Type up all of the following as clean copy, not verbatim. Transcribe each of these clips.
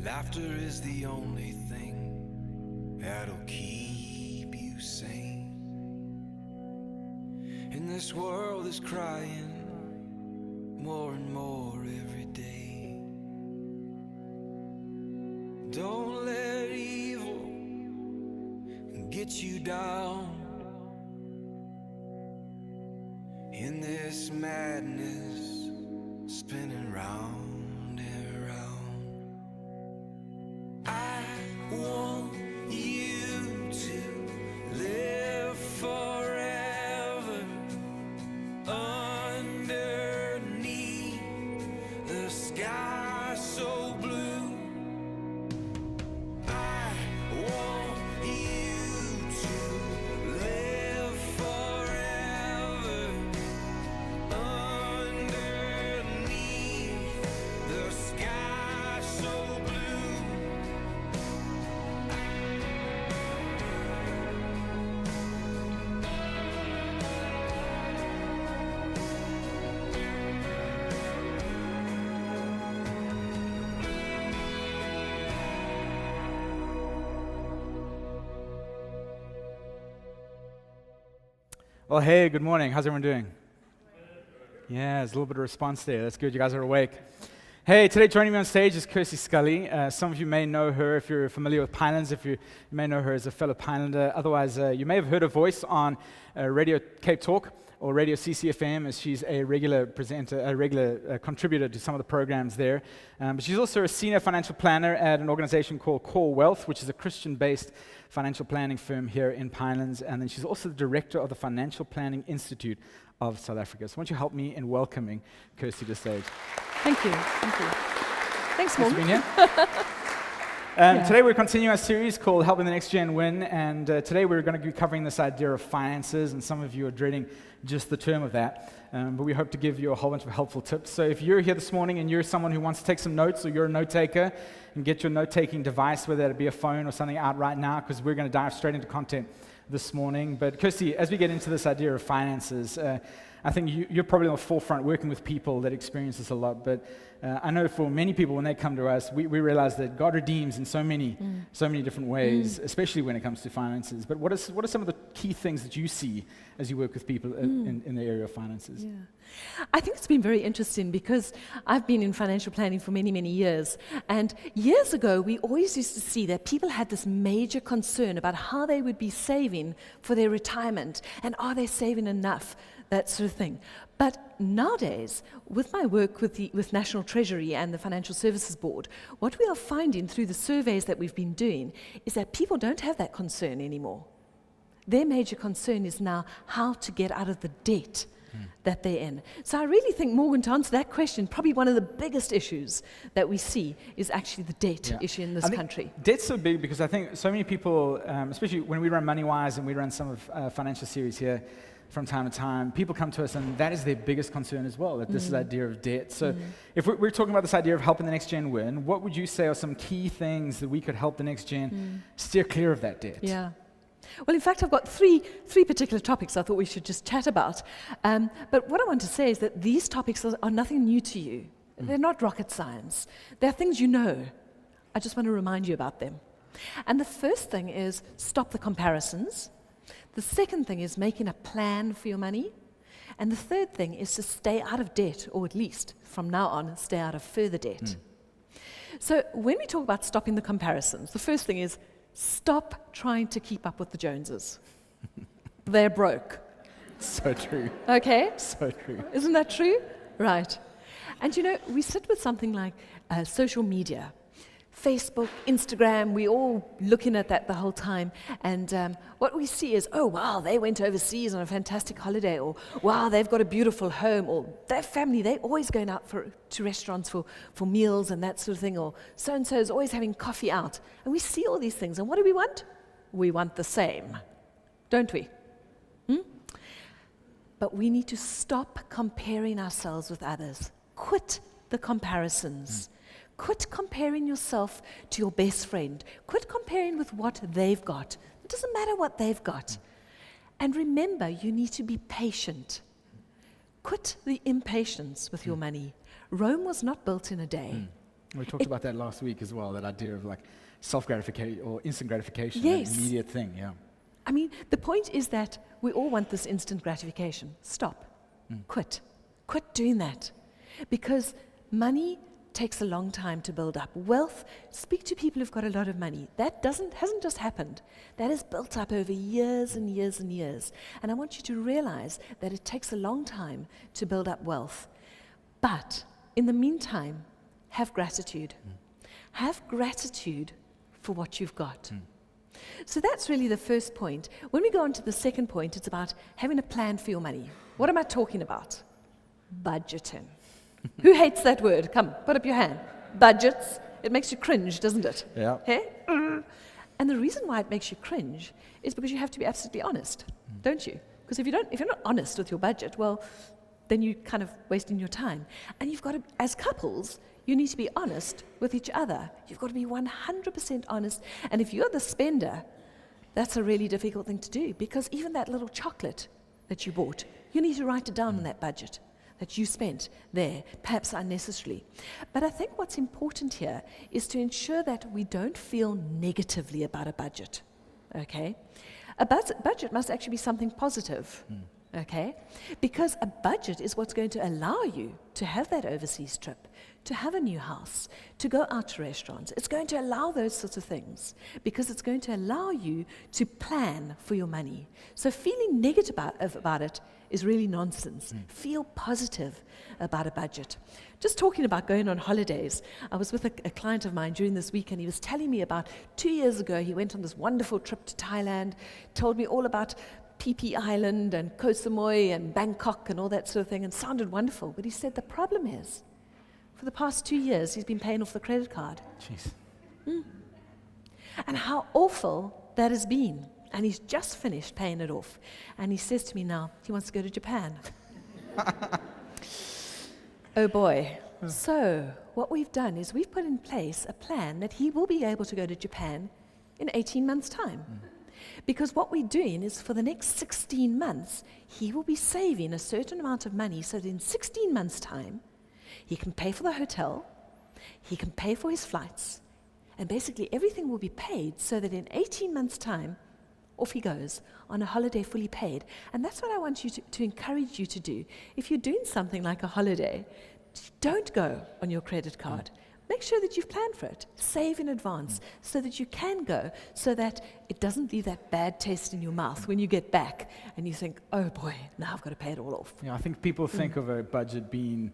Laughter is the only thing that'll keep you sane. And this world is crying more and more every day. Don't let evil get you down in this madness spinning round and round. I want you to live forever underneath the sky so blue. I want you to live forever underneath the sky so blue. Well, hey, good morning. How's everyone doing? Yeah, there's a little bit of response there. That's good. You guys are awake. Hey, today joining me on stage is Kirsty Scully. Some of you may know her if you're familiar with Pinelands. If you may know her as a fellow Pinelander. Otherwise, you may have heard her voice on Radio Cape Talk or Radio CCFM, as she's a regular presenter, a regular contributor to some of the programs there. But she's also a senior financial planner at an organization called Core Wealth, which is a Christian-based financial planning firm here in Pinelands. And then she's also the director of the Financial Planning Institute of South Africa. So why don't you help me in welcoming Kirsty to the stage? Thank you. Thank you. Thanks, Nice Mom. to be here. Today we're continuing our series called Helping the Next Gen Win, and today we're going to be covering this idea of finances, and some of you are dreading just the term of that, but we hope to give you a whole bunch of helpful tips. So if you're here this morning and you're someone who wants to take some notes, or you're a note taker, and get your note-taking device, whether it be a phone or something, out right now, because we're going to dive straight into content this morning. But Kirsty, as we get into this idea of finances, I think you're probably on the forefront working with people that experience this a lot, but I know for many people when they come to us, we realize that God redeems in so many different ways, especially when it comes to finances. But what are some of the key things that you see as you work with people in the area of finances? Yeah. I think it's been very interesting because I've been in financial planning for many, many years. And years ago, we always used to see that people had this major concern about how they would be saving for their retirement, and are they saving enough, that sort of thing. But nowadays, with my work with National Treasury and the Financial Services Board, what we are finding through the surveys that we've been doing is that people don't have that concern anymore. Their major concern is now how to get out of the debt that they're in. So I really think, Morgan, to answer that question, probably one of the biggest issues that we see is actually the debt issue in this country. Debt's so big because I think so many people, especially when we run MoneyWise and we run some of financial series here from time to time, people come to us and that is their biggest concern as well, that this is the idea of debt. So if we're talking about this idea of helping the next gen win, what would you say are some key things that we could help the next gen steer clear of that debt? Yeah. Well, in fact, I've got three particular topics I thought we should just chat about. But what I want to say is that these topics are nothing new to you. They're not rocket science. They're things you know. I just want to remind you about them. And the first thing is stop the comparisons. The second thing is making a plan for your money. And the third thing is to stay out of debt, or at least from now on, stay out of further debt. So when we talk about stopping the comparisons, the first thing is stop trying to keep up with the Joneses. They're broke. So true. Okay? So true. Isn't that true? Right. And you know, we sit with something like social media. Facebook, Instagram, we're all looking at that the whole time. And what we see is, oh, wow, they went overseas on a fantastic holiday. Or, wow, they've got a beautiful home. Or their family, they're always going out to restaurants for meals and that sort of thing. Or so-and-so is always having coffee out. And we see all these things. And what do we want? We want the same, don't we? But we need to stop comparing ourselves with others. Quit the comparisons. Quit comparing yourself to your best friend. Quit comparing with what they've got. It doesn't matter what they've got. And remember, you need to be patient. Quit the impatience with your money. Rome was not built in a day. We talked about that last week as well, that idea of like self-gratification or instant gratification, Yes. an immediate thing, yeah. I mean, the point is that we all want this instant gratification. Stop. Quit. Quit doing that. Because money takes a long time to build up. Wealth, speak to people who've got a lot of money. That hasn't just happened. That is built up over years and years and years. And I want you to realize that it takes a long time to build up wealth. But in the meantime, have gratitude. Have gratitude for what you've got. So that's really the first point. When we go on to the second point, it's about having a plan for your money. What am I talking about? Budgeting. Who hates that word? Come, put up your hand. Budgets. It makes you cringe, doesn't it? Yeah. Hey? And the reason why it makes you cringe is because you have to be absolutely honest, don't you? Because if you're not honest with your budget, well, then you're kind of wasting your time. And you've got to, as couples, you need to be honest with each other. You've got to be 100% honest. And if you're the spender, that's a really difficult thing to do, because even that little chocolate that you bought, you need to write it down on that budget that you spent there, perhaps unnecessarily. But I think what's important here is to ensure that we don't feel negatively about a budget, okay? A budget must actually be something positive, okay? Because a budget is what's going to allow you to have that overseas trip, to have a new house, to go out to restaurants. It's going to allow those sorts of things because it's going to allow you to plan for your money. So feeling negative about it is really nonsense. Feel positive about a budget. Just talking about going on holidays, I was with a client of mine during this week, and he was telling me about 2 years ago, he went on this wonderful trip to Thailand, told me all about Phi Phi Island and Koh Samui and Bangkok and all that sort of thing, and sounded wonderful. But he said the problem is, for the past 2 years, he's been paying off the credit card. Jeez. And how awful that has been. And he's just finished paying it off. And he says to me now, he wants to go to Japan. Oh boy. So what we've done is we've put in place a plan that he will be able to go to Japan in 18 months' time. Because what we're doing is for the next 16 months, he will be saving a certain amount of money so that in 16 months' time, he can pay for the hotel, he can pay for his flights, and basically everything will be paid so that in 18 months' time, off he goes on a holiday fully paid. And that's what I want you to encourage you to do. If you're doing something like a holiday, don't go on your credit card. Make sure that you've planned for it. Save in advance so that you can go, so that it doesn't leave that bad taste in your mouth when you get back and you think, oh boy, now I've got to pay it all off. Yeah, I think people think of a budget being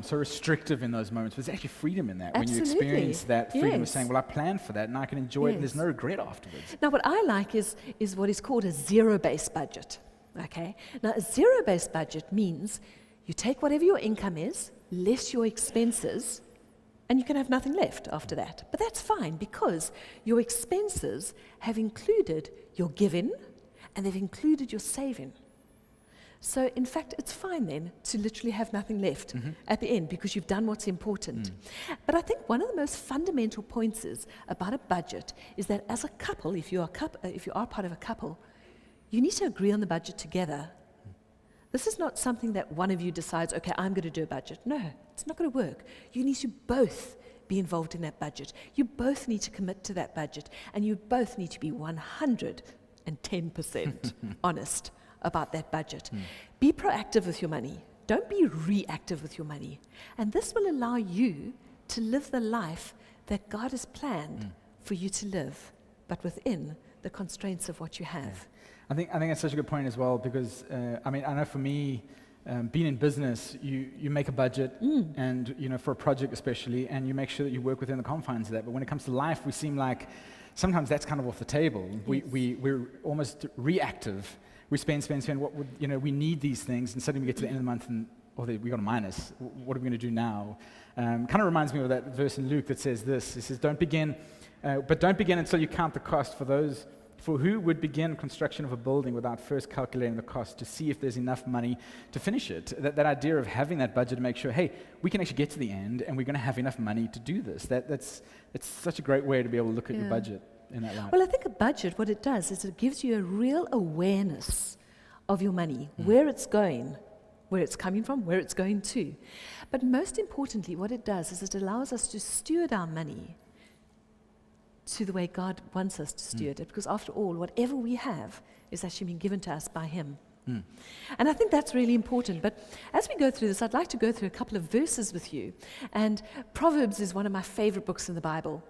so restrictive in those moments, but there's actually freedom in that. Absolutely. When you experience that freedom of Yes. saying, well, I planned for that and I can enjoy it and there's Yes. no regret afterwards. Now, what I like is what is called a zero-based budget, okay? Now, a zero-based budget means you take whatever your income is, less your expenses, and you can have nothing left after that. But that's fine because your expenses have included your giving and they've included your saving. So, in fact, it's fine then to literally have nothing left at the end because you've done what's important. But I think one of the most fundamental points about a budget is that as a couple, if you are part of a couple, you need to agree on the budget together. This is not something that one of you decides, okay, I'm going to do a budget. No, it's not going to work. You need to both be involved in that budget. You both need to commit to that budget. And you both need to be 110% honest about that budget. Be proactive with your money. Don't be reactive with your money. And this will allow you to live the life that God has planned for you to live, but within the constraints of what you have. I think that's such a good point as well because, I know for me, being in business, you make a budget and, for a project especially, and you make sure that you work within the confines of that. But when it comes to life, we seem like sometimes that's kind of off the table. Yes. We're almost reactive. We spend what would, we need these things, and suddenly we get to the end of the month and, we got a minus. What are we going to do now? Kind of reminds me of that verse in Luke that says this. It says, don't begin until you count the cost for who would begin construction of a building without first calculating the cost to see if there's enough money to finish it? That idea of having that budget to make sure, hey, we can actually get to the end and we're going to have enough money to do this. It's such a great way to be able to look at your budget in that light. Well, I think a budget, what it does is it gives you a real awareness of your money, where it's going, where it's coming from, where it's going to. But most importantly, what it does is it allows us to steward our money to the way God wants us to steward it, because after all, whatever we have is actually been given to us by Him. And I think that's really important. But as we go through this, I'd like to go through a couple of verses with you. And Proverbs is one of my favorite books in the Bible.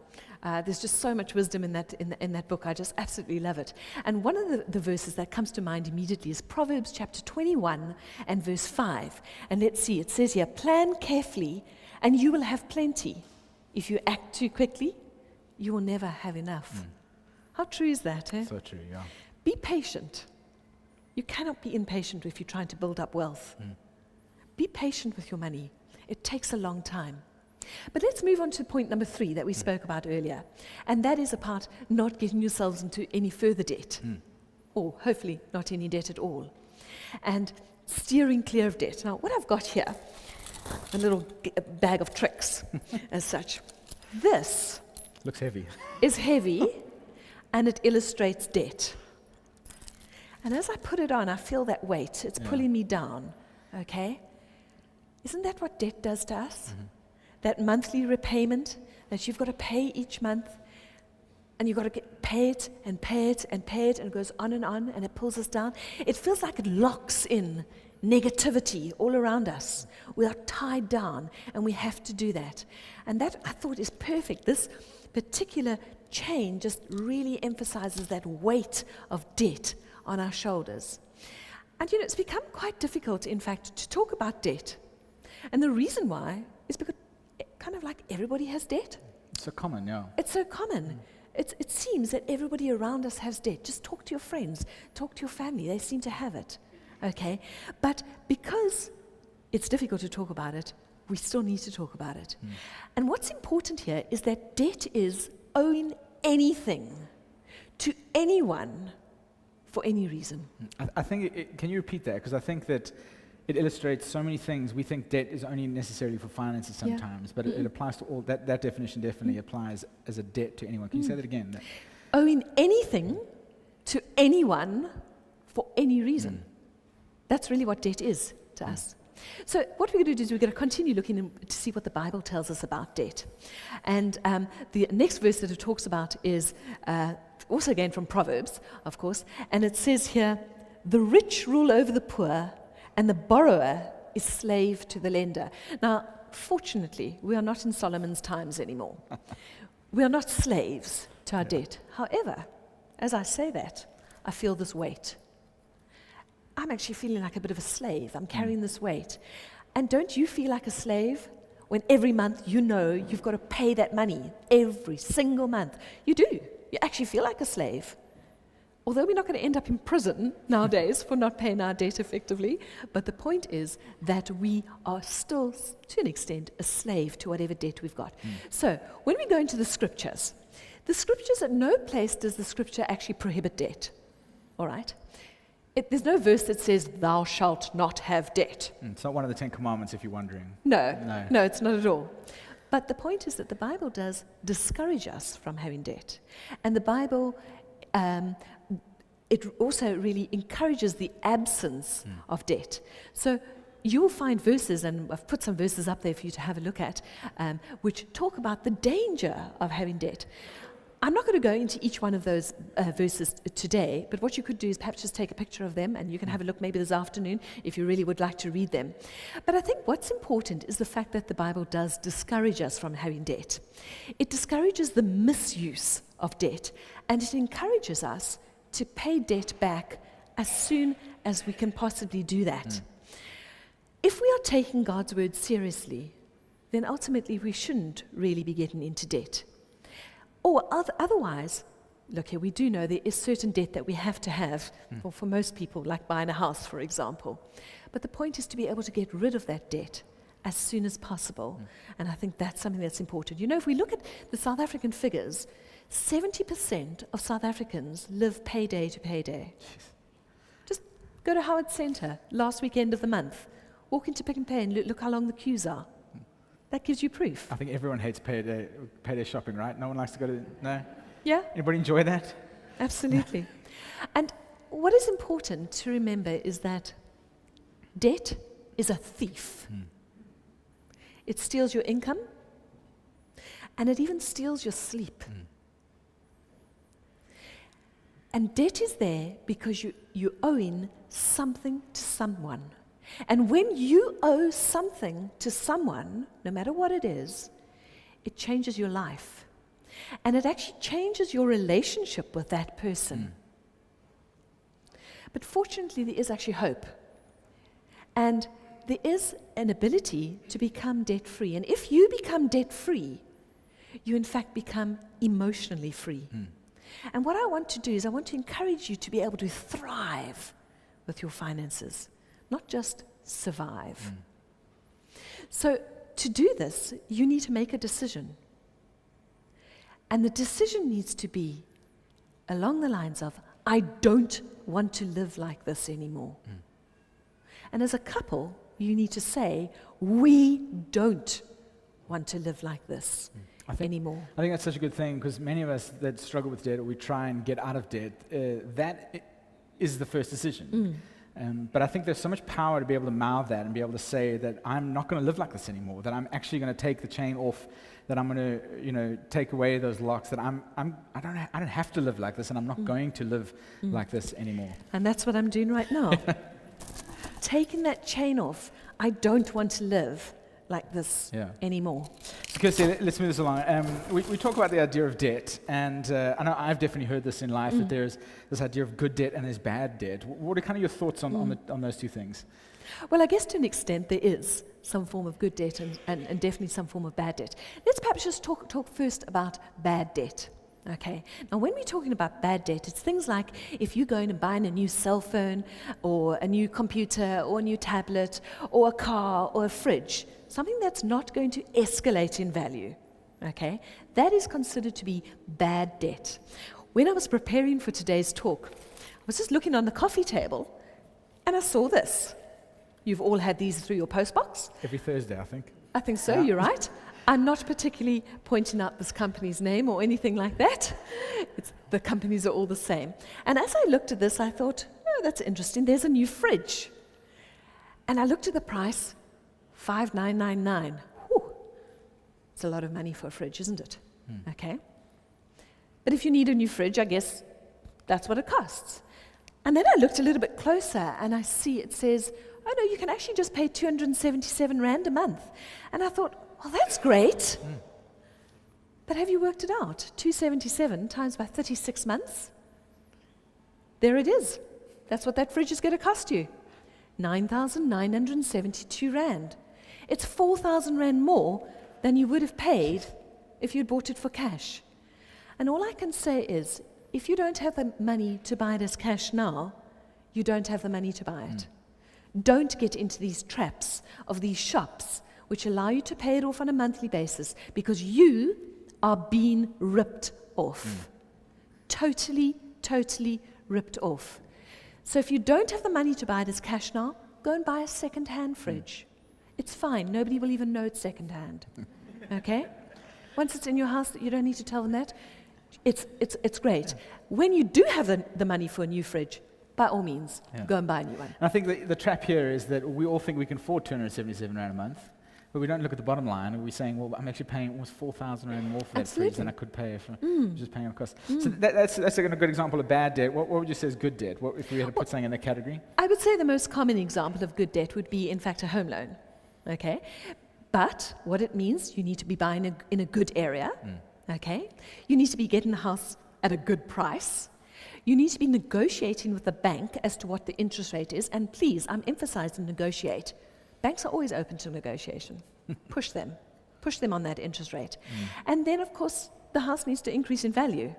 There's just so much wisdom in that book. I just absolutely love it. And one of the verses that comes to mind immediately is Proverbs chapter 21 and verse 5. And let's see, it says here, plan carefully and you will have plenty. If you act too quickly, you will never have enough. How true is that, eh? So true, yeah. Be patient. You cannot be impatient if you're trying to build up wealth. Be patient with your money. It takes a long time. But let's move on to point number 3 that we spoke about earlier. And that is about not getting yourselves into any further debt. Or hopefully not any debt at all. And steering clear of debt. Now, what I've got here, a little bag of tricks as such. This Looks heavy. is heavy and it illustrates debt. And as I put it on, I feel that weight. It's pulling me down, okay? Isn't that what debt does to us? That monthly repayment that you've got to pay each month, and you've got to pay it and pay it and pay it, and it goes on, and it pulls us down. It feels like it locks in negativity all around us. We are tied down, and we have to do that. And that, I thought, is perfect. This particular chain just really emphasizes that weight of debt on our shoulders. And it's become quite difficult, in fact, to talk about debt. And the reason why is because kind of like everybody has debt. It's so common, yeah. It's so common. It seems that everybody around us has debt. Just talk to your friends, talk to your family. They seem to have it, okay? But because it's difficult to talk about it, we still need to talk about it. And what's important here is that debt is owing anything to anyone for any reason. I think, can you repeat that? Because I think that it illustrates so many things. We think debt is only necessarily for finances sometimes, but it applies to all, that definition definitely applies as a debt to anyone. Can you say that again? Owing anything to anyone for any reason. That's really what debt is to us. So what we're going to do is we're going to continue looking to see what the Bible tells us about debt. And the next verse that it talks about is also again from Proverbs, of course, and it says here, the rich rule over the poor, and the borrower is slave to the lender. Now, fortunately, we are not in Solomon's times anymore. We are not slaves to our debt. However, as I say that, I feel this weight. I'm actually feeling like a bit of a slave. I'm carrying this weight. And don't you feel like a slave when every month you know you've got to pay that money every single month? You do. You actually feel like a slave. Although we're not going to end up in prison nowadays for not paying our debt effectively, but the point is that we are still, to an extent, a slave to whatever debt we've got. So when we go into the scriptures, at no place does the scripture actually prohibit debt. All right? There's no verse that says, thou shalt not have debt. It's not one of the 10 Commandments, if you're wondering. No, it's not at all. But the point is that the Bible does discourage us from having debt. And the Bible, it also really encourages the absence of debt. So you'll find verses, and I've put some verses up there for you to have a look at, which talk about the danger of having debt. I'm not going to go into each one of those verses today, but what you could do is perhaps just take a picture of them, and you can have a look maybe this afternoon if you really would like to read them. But I think what's important is the fact that the Bible does discourage us from having debt. It discourages the misuse of debt, and it encourages us to pay debt back as soon as we can possibly do that. If we are taking God's word seriously, then ultimately we shouldn't really be getting into debt. Or otherwise, look here, we do know there is certain debt that we have to have, for most people, like buying a house, for example. But the point is to be able to get rid of that debt as soon as possible. And I think that's something that's important. You know, if we look at the South African figures, 70% of South Africans live payday to payday. Just go to Howard Centre last weekend of the month. Walk into Pick n Pay and look how long the queues are. That gives you proof. I think everyone hates payday shopping, right? No one likes to go to, no? Yeah? Anybody enjoy that? Absolutely. And what is important to remember is that debt is a thief. it steals your income, and it even steals your sleep. And debt is there because you're owing something to someone. And when you owe something to someone, no matter what it is, it changes your life. And it actually changes your relationship with that person. But fortunately, there is actually hope. And there is an ability to become debt-free. And if you become debt-free, you in fact become emotionally free. And what I want to do is I want to encourage you to be able to thrive with your finances, not just survive. So to do this, you need to make a decision. And the decision needs to be along the lines of, I don't want to live like this anymore. And as a couple, you need to say, we don't want to live like this anymore. I think that's such a good thing, because many of us that struggle with debt, or we try and get out of debt, that is the first decision. But I think there's so much power to be able to mouth that and be able to say that I'm not going to live like this anymore, that I'm actually going to take the chain off, that I'm going to, take away those locks, that I don't have to live like this, and I'm not going to live like this anymore. And that's what I'm doing right now. Taking that chain off. I don't want to live like this anymore. So Kirsty, let's move this along. We talk about the idea of debt, and I know I've definitely heard this in life, that there's this idea of good debt and there's bad debt. What are kind of your thoughts on those two things? Well, I guess to an extent there is some form of good debt and definitely some form of bad debt. Let's perhaps just talk first about bad debt. Okay. Now, when we're talking about bad debt, it's things like if you go in and buy a new cell phone or a new computer or a new tablet or a car or a fridge, something that's not going to escalate in value. Okay. That is considered to be bad debt. When I was preparing for today's talk, I was just looking on the coffee table and I saw this. You've all had these through your postbox? Every Thursday, I think. I think so, you're right. I'm not particularly pointing out this company's name or anything like that. The companies are all the same. And as I looked at this, I thought, oh, that's interesting. There's a new fridge. And I looked at the price, $5,999. Whew. It's a lot of money for a fridge, isn't it? Okay. But if you need a new fridge, I guess that's what it costs. And then I looked a little bit closer, and I see it says, oh no, you can actually just pay 277 Rand a month. And I thought, well, that's great. But have you worked it out? 277 times by 36 months? There it is. That's what that fridge is going to cost you. 9,972 Rand. It's 4,000 Rand more than you would have paid if you'd bought it for cash. And all I can say is, if you don't have the money to buy it as cash now, you don't have the money to buy it. Don't get into these traps of these shops which allow you to pay it off on a monthly basis, because you are being ripped off. Totally, totally ripped off. So if you don't have the money to buy it as cash now, go and buy a second-hand fridge. It's fine. Nobody will even know it's second-hand. Okay? Once it's in your house, you don't need to tell them that. It's great. When you do have the money for a new fridge, by all means, go and buy a new one. And I think the trap here is that we all think we can afford 277 Rand a month, but we don't look at the bottom line, and we're saying, well, I'm actually paying almost 4,000 Rand more for that fridge than I could pay if just paying on cost. So that's a good example of bad debt. What would you say is good debt? What, if we had to put something in that category? I would say the most common example of good debt would be, in fact, a home loan. Okay? But what it means, you need to be buying in a good area. Okay? You need to be getting the house at a good price. You need to be negotiating with the bank as to what the interest rate is. And please, I'm emphasizing negotiate. Banks are always open to negotiation. Push them on that interest rate. And then, of course, the house needs to increase in value.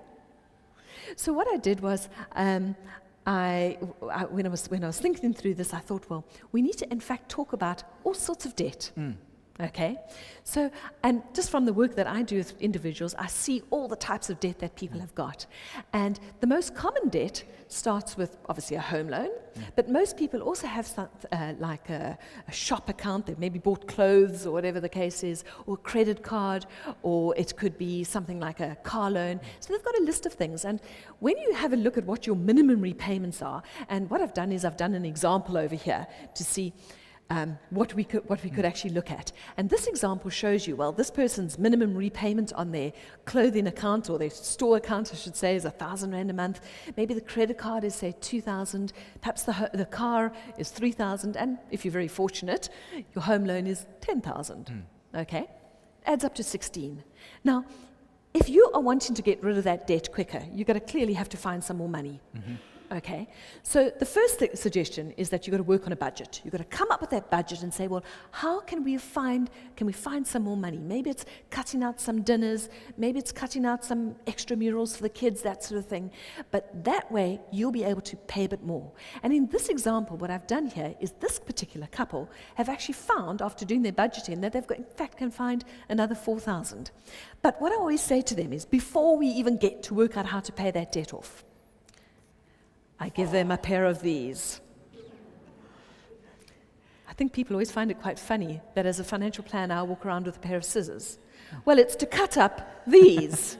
So what I did was, when I was thinking through this, I thought, well, we need to, in fact, talk about all sorts of debt. Okay? So, and just from the work that I do with individuals, I see all the types of debt that people have got. And the most common debt starts with, obviously, a home loan, but most people also have like a shop account. They've maybe bought clothes or whatever the case is, or a credit card, or it could be something like a car loan. So they've got a list of things. And when you have a look at what your minimum repayments are, and what I've done is I've done an example over here to see what we could actually look at. And this example shows you, well, this person's minimum repayment on their clothing account, or their store account, I should say, is 1,000 Rand a month. Maybe the credit card is, say, 2,000. Perhaps the car is 3,000. And if you're very fortunate, your home loan is 10,000. Okay? Adds up to 16. Now, if you are wanting to get rid of that debt quicker, you're going to clearly have to find some more money. Okay, so the first suggestion is that you've got to work on a budget. You've got to come up with that budget and say, well, how can we find some more money? Maybe it's cutting out some dinners, maybe it's cutting out some extramurals for the kids, that sort of thing. But that way, you'll be able to pay a bit more. And in this example, what I've done here is this particular couple have actually found, after doing their budgeting, that they've got, in fact, can find another 4,000. But what I always say to them is, before we even get to work out how to pay that debt off, I give them a pair of these. I think people always find it quite funny that as a financial planner, I walk around with a pair of scissors. Well, it's to cut up these,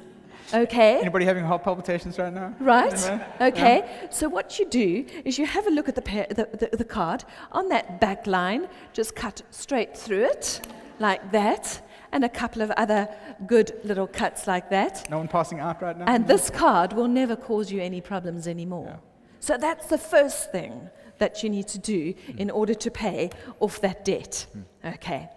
okay? Anybody having heart palpitations right now? Right, okay. Yeah. So what you do is you have a look at the card. On that back line, just cut straight through it, like that, and a couple of other good little cuts like that. No one passing out right now? And this card will never cause you any problems anymore. Yeah. So that's the first thing that you need to do in order to pay off that debt. Okay.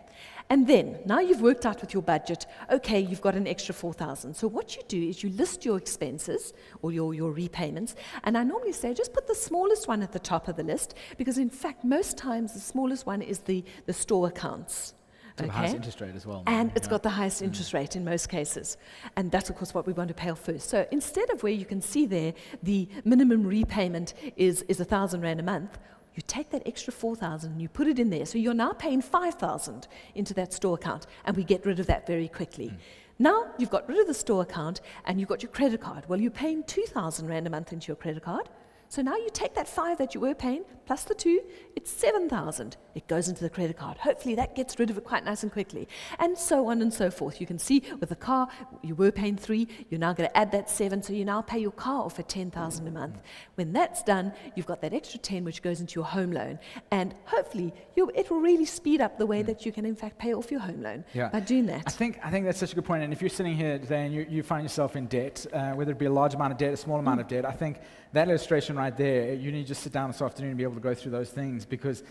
And then, now you've worked out with your budget, okay, you've got an extra 4,000. So what you do is you list your expenses or your repayments, and I normally say just put the smallest one at the top of the list, because in fact, most times the smallest one is the store accounts. The highest interest rate as well. And it's got the highest interest rate in most cases. And that's, of course, what we want to pay off first. So instead of where you can see there the minimum repayment is 1,000 Rand a month, you take that extra 4,000 and you put it in there. So you're now paying 5,000 into that store account, and we get rid of that very quickly. Now you've got rid of the store account and you've got your credit card. Well, you're paying 2,000 Rand a month into your credit card. So now you take that 5 that you were paying, plus the 2, it's 7,000. It goes into the credit card. Hopefully that gets rid of it quite nice and quickly. And so on and so forth. You can see with the car, you were paying 3, you're now going to add that 7, so you now pay your car off at 10,000 a month. When that's done, you've got that extra 10 which goes into your home loan. And hopefully it will really speed up the way that you can in fact pay off your home loan by doing that. I think that's such a good point. And if you're sitting here today and you find yourself in debt, whether it be a large amount of debt, a small amount of debt, I think that illustration right there, you need to just sit down this afternoon and be able to go through those things, because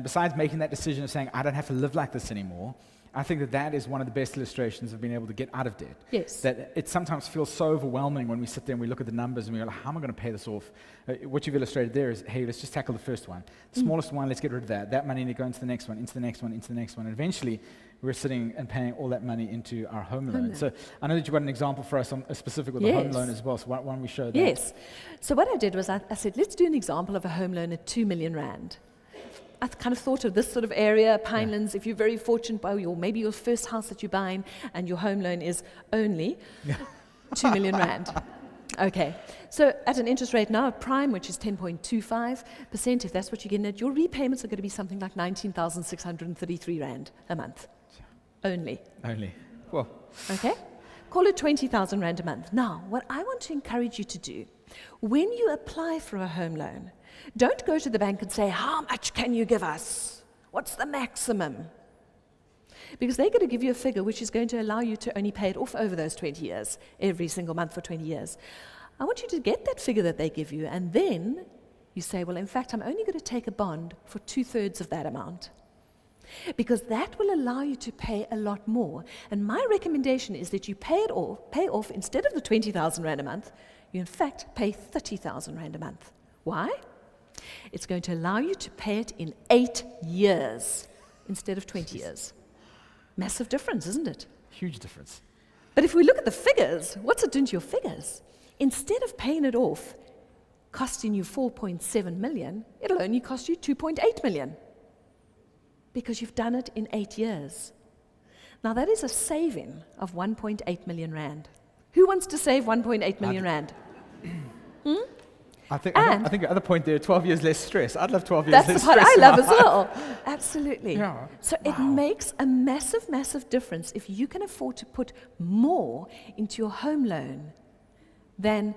besides making that decision of saying, I don't have to live like this anymore, I think that is one of the best illustrations of being able to get out of debt. Yes. That it sometimes feels so overwhelming when we sit there and we look at the numbers and we go, how am I going to pay this off? What you've illustrated there is, hey, let's just tackle the first one. The smallest one, let's get rid of that. That money need to go into the next one, into the next one, into the next one. And eventually, we're sitting and paying all that money into our home loan. So I know that you've got an example for us on specific with the home loan as well. So why don't we show that? Yes. So what I did was I said, let's do an example of a home loan at 2 million Rand. I kind of thought of this sort of area, Pinelands, if you're very fortunate by maybe your first house that you're buying and your home loan is only 2 million Rand. Okay, so at an interest rate now of prime, which is 10.25%, if that's what you're getting at, your repayments are going to be something like 19,633 Rand a month. Only. Well. Okay? Call it 20,000 Rand a month. Now, what I want to encourage you to do, when you apply for a home loan, don't go to the bank and say, how much can you give us? What's the maximum? Because they're going to give you a figure which is going to allow you to only pay it off over those 20 years, every single month for 20 years. I want you to get that figure that they give you, and then you say, well, in fact, I'm only going to take a bond for 2/3 of that amount. Because that will allow you to pay a lot more. And my recommendation is that you pay off instead of the 20,000 Rand a month, you in fact pay 30,000 Rand a month. Why? It's going to allow you to pay it in 8 years instead of 20 years. Massive difference, isn't it? Huge difference. But if we look at the figures, what's it doing to your figures? Instead of paying it off, costing you 4.7 million, it'll only cost you 2.8 million. Because you've done it in 8 years. Now that is a saving of 1.8 million Rand. Who wants to save 1.8 million Rand? I think the other point there, 12 years less stress. I'd love 12 years less stress. That's the part I love as well. Absolutely. Yeah. So it makes a massive, massive difference if you can afford to put more into your home loan than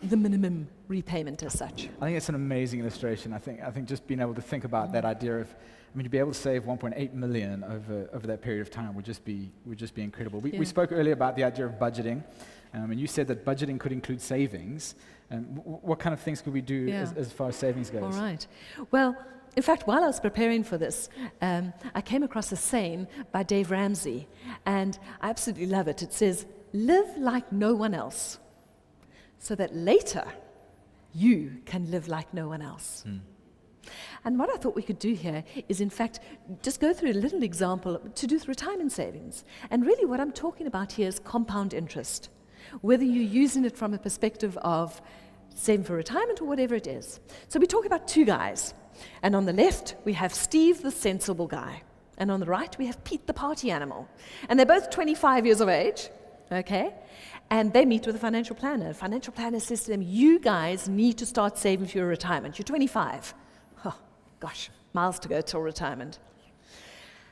the minimum repayment as such. I think it's an amazing illustration. I think just being able to think about that idea of mean, to be able to save 1.8 million over that period of time would just be incredible. We Yeah. spoke earlier about the idea of budgeting, and you said that budgeting could include savings. What kind of things could we do Yeah. as far as savings goes? All right. Well, in fact, while I was preparing for this, I came across a saying by Dave Ramsey, and I absolutely love it. It says, "Live like no one else, so that later you can live like no one else." And what I thought we could do here is, in fact, just go through a little example to do with retirement savings. And really what I'm talking about here is compound interest, whether you're using it from a perspective of saving for retirement or whatever it is. So we talk about two guys. And on the left, we have Steve, the sensible guy. And on the right, we have Pete, the party animal. And they're both 25 years of age, okay? And they meet with a financial planner. A financial planner says to them, "You guys need to start saving for your retirement. You're 25. Oh, gosh, miles to go till retirement."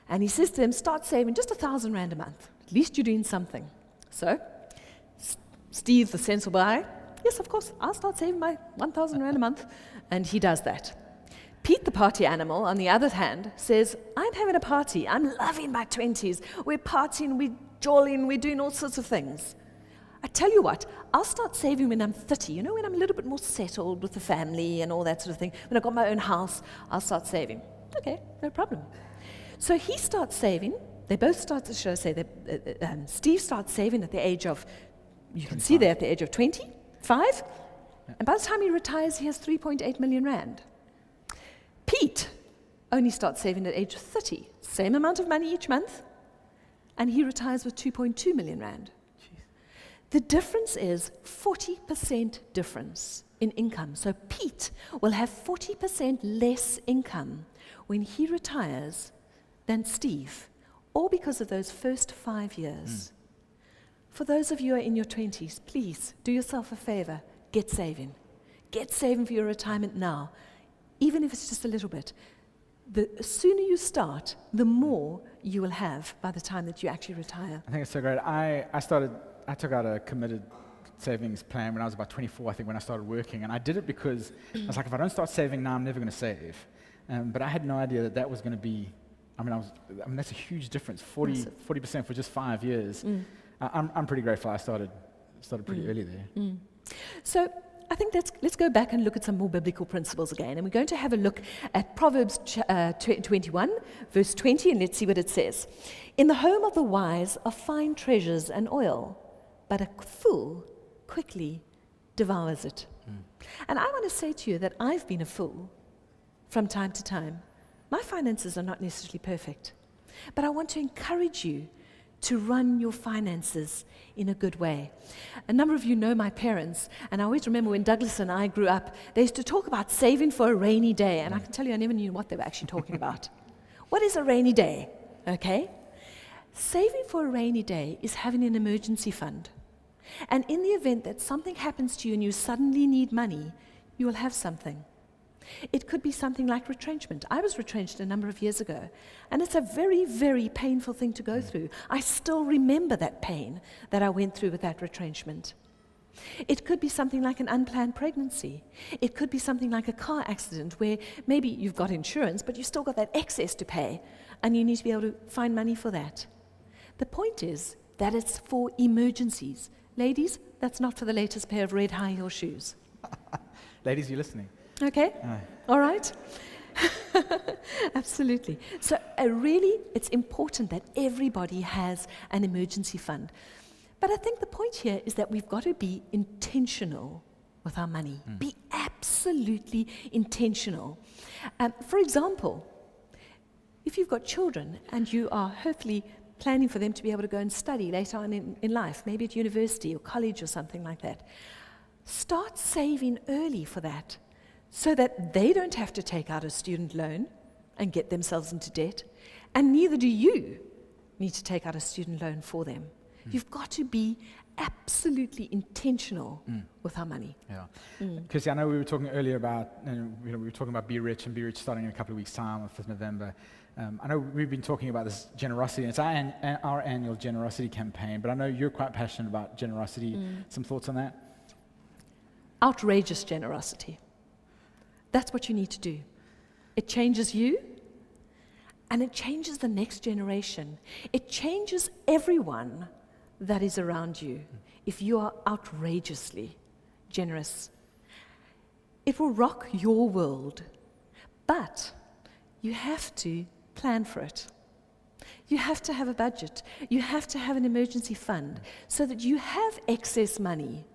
And he says to them, "Start saving just 1,000 rand a month. At least you're doing something." So, Steve, the sensible guy, "Yes, of course, I'll start saving my 1,000 rand a month." And he does that. Pete, the party animal, on the other hand, says, "I'm having a party. I'm loving my 20s. We're partying, we're jollying, we're doing all sorts of things. I tell you what, I'll start saving when I'm 30, when I'm a little bit more settled with the family and all that sort of thing. When I've got my own house, I'll start saving." Okay, no problem. So he starts saving. They both start, should I say, Steve starts saving at the age of, you can see there, at the age of 25. And by the time he retires, he has 3.8 million rand. Pete only starts saving at age 30, same amount of money each month, and he retires with 2.2 million rand. Jeez. The difference is 40% difference in income. So Pete will have 40% less income when he retires than Steve, all because of those first 5 years. For those of you who are in your 20s, please do yourself a favor, get saving. Get saving for your retirement now. Even if it's just a little bit, the sooner you start, the more you will have by the time that you actually retire. I think it's so great. I took out a committed savings plan when I was about 24, I think, when I started working. And I did it because I was like, if I don't start saving now, I'm never going to save. But I had no idea that was going to be, that's a huge difference, 40% for just 5 years. I'm pretty grateful I started pretty early there. So I think let's go back and look at some more biblical principles again. And we're going to have a look at Proverbs 21, verse 20, and let's see what it says. "In the home of the wise are fine treasures and oil, but a fool quickly devours it." And I want to say to you that I've been a fool from time to time. My finances are not necessarily perfect, but I want to encourage you to run your finances in a good way. A number of you know my parents, and I always remember when Douglas and I grew up, they used to talk about saving for a rainy day, and I can tell you I never knew what they were actually talking about. What is a rainy day? Okay? Saving for a rainy day is having an emergency fund. And in the event that something happens to you and you suddenly need money, you will have something. It could be something like retrenchment. I was retrenched a number of years ago, and it's a very, very painful thing to go through. I still remember that pain that I went through with that retrenchment. It could be something like an unplanned pregnancy. It could be something like a car accident where maybe you've got insurance, but you've still got that excess to pay, and you need to be able to find money for that. The point is that it's for emergencies. Ladies, that's not for the latest pair of red high heel shoes. Ladies, you're listening. Okay? All right? Absolutely. So really, it's important that everybody has an emergency fund. But I think the point here is that we've got to be intentional with our money. Be absolutely intentional. For example, if you've got children and you are hopefully planning for them to be able to go and study later on in life, maybe at university or college or something like that, start saving early for that, so that they don't have to take out a student loan and get themselves into debt, and neither do you need to take out a student loan for them. You've got to be absolutely intentional with our money. Yeah. Kirsty, I know we were talking earlier about, we were talking about Be Rich, and Be Rich starting in a couple of weeks' time on 5th November. I know we've been talking about this generosity, and it's our annual generosity campaign, but I know you're quite passionate about generosity. Some thoughts on that? Outrageous generosity. That's what you need to do. It changes you, And it changes the next generation. It changes everyone that is around you if you are outrageously generous. It will rock your world, but you have to plan for it. You have to have a budget. You have to have an emergency fund so that you have excess money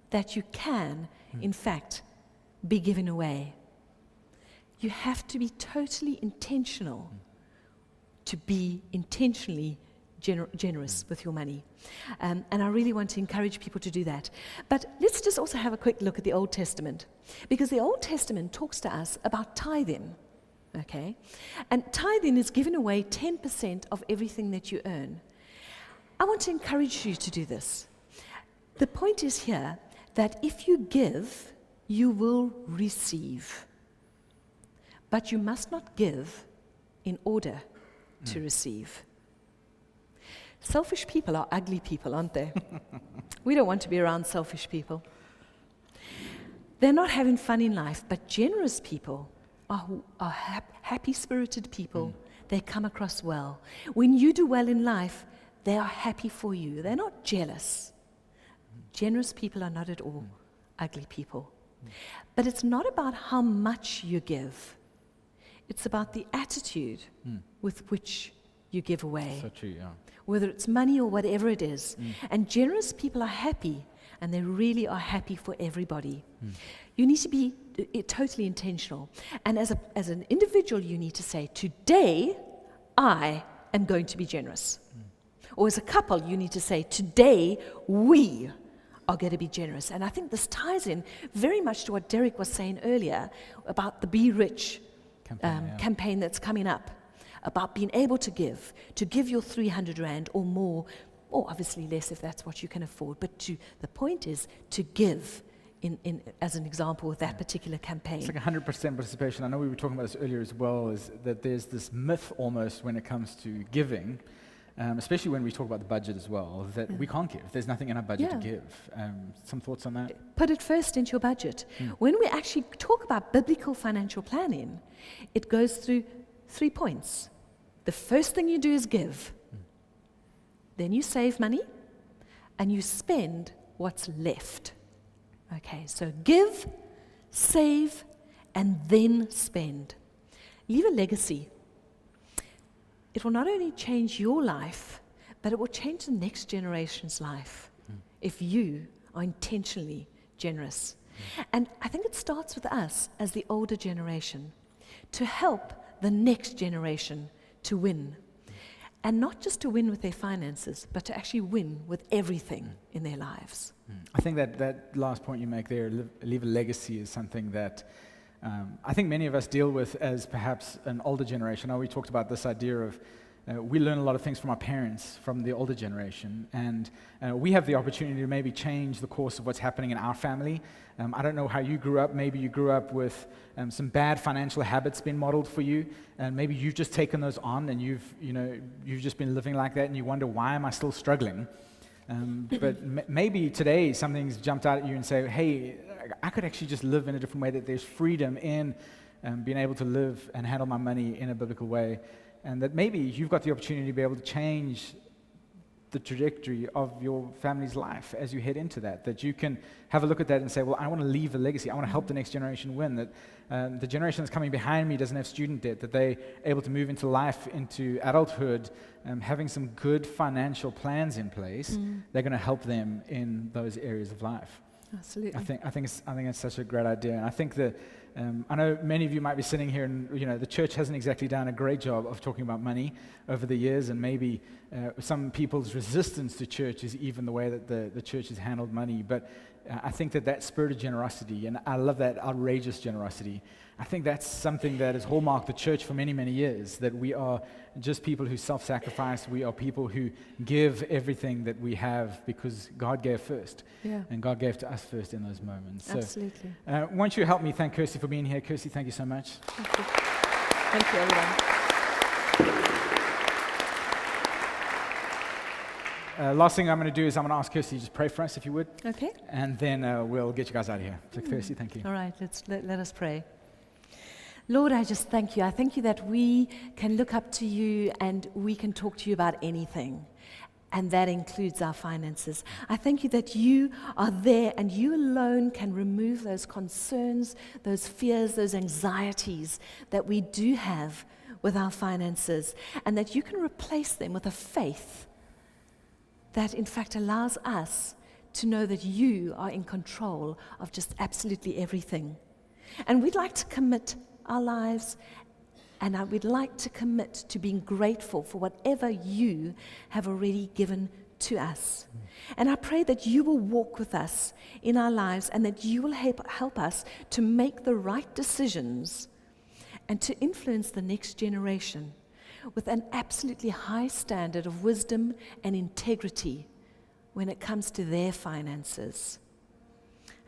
that you can, in fact, be given away. You have to be totally intentional to be intentionally generous with your money. And I really want to encourage people to do that. But let's just also have a quick look at the Old Testament, because the Old Testament talks to us about tithing, okay? And tithing is giving away 10% of everything that you earn. I want to encourage you to do this. The point is here that if you give, you will receive. But you must not give in order to receive. Selfish people are ugly people, aren't they? We don't want to be around selfish people. They're not having fun in life, but generous people are happy-spirited people. They come across well. When you do well in life, they are happy for you. They're not jealous. Generous people are not at all ugly people. But it's not about how much you give. It's about the attitude with which you give away. So true, yeah. Whether it's money or whatever it is. And generous people are happy, and they really are happy for everybody. You need to be totally intentional. And as an individual, you need to say, today, I am going to be generous. Or as a couple, you need to say, today, we are going to be generous. And I think this ties in very much to what Derek was saying earlier about the Be Rich campaign that's coming up, about being able to give your 300 Rand or more, or obviously less if that's what you can afford. But the point is to give in as an example with that particular campaign. It's like 100% participation. I know we were talking about this earlier as well, is that there's this myth almost when it comes to giving, especially when we talk about the budget as well, that we can't give. There's nothing in our budget to give. Some thoughts on that? Put it first into your budget. When we actually talk about biblical financial planning, it goes through 3 points. The first thing you do is give. Then you save money, and you spend what's left. Okay, so give, save, and then spend. Leave a legacy. It will not only change your life, but it will change the next generation's life if you are intentionally generous. And I think it starts with us as the older generation to help the next generation to win. And not just to win with their finances, but to actually win with everything in their lives. I think that last point you make there, leave a legacy, is something that I think many of us deal with as perhaps an older generation. I know we talked about this idea of we learn a lot of things from our parents, from the older generation, and we have the opportunity to maybe change the course of what's happening in our family. I don't know how you grew up. Maybe you grew up with some bad financial habits being modeled for you, and maybe you've just taken those on, and you've just been living like that, and you wonder, why am I still struggling? But maybe today something's jumped out at you and say, hey, I could actually just live in a different way, that there's freedom in being able to live and handle my money in a biblical way. And that maybe you've got the opportunity to be able to change the trajectory of your family's life as you head into that. That you can have a look at that and say, well, I want to leave a legacy. I want to help the next generation win. That the generation that's coming behind me doesn't have student debt. That they're able to move into life, into adulthood, having some good financial plans in place. They're going to help them in those areas of life. Absolutely. I think it's such a great idea. And I think that I know many of you might be sitting here and, the church hasn't exactly done a great job of talking about money over the years, and maybe some people's resistance to church is even the way that the church has handled money. But I think that spirit of generosity, and I love that outrageous generosity, I think that's something that has hallmarked the church for many, many years, that we are just people who self-sacrifice. We are people who give everything that we have because God gave first. Yeah. And God gave to us first in those moments. Absolutely. So, won't you help me thank Kirsty for being here? Kirsty, thank you so much. Thank you. Thank you, everyone. Last thing I'm going to do is I'm going to ask Kirsty to just pray for us, if you would. Okay. And then we'll get you guys out of here. So Kirsty, thank you. All right, let us pray. Lord, I just thank you. I thank you that we can look up to you and we can talk to you about anything. And that includes our finances. I thank you that you are there and you alone can remove those concerns, those fears, those anxieties that we do have with our finances, and that you can replace them with a faith that in fact allows us to know that you are in control of just absolutely everything. And we'd like to commit our lives, and we'd like to commit to being grateful for whatever you have already given to us. And I pray that you will walk with us in our lives and that you will help us to make the right decisions and to influence the next generation with an absolutely high standard of wisdom and integrity when it comes to their finances.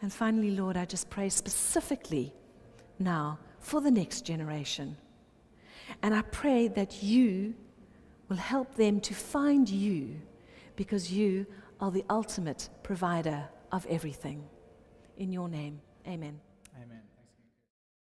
And finally, Lord, I just pray specifically now for the next generation. And I pray that you will help them to find you, because you are the ultimate provider of everything. In your name, amen. Amen.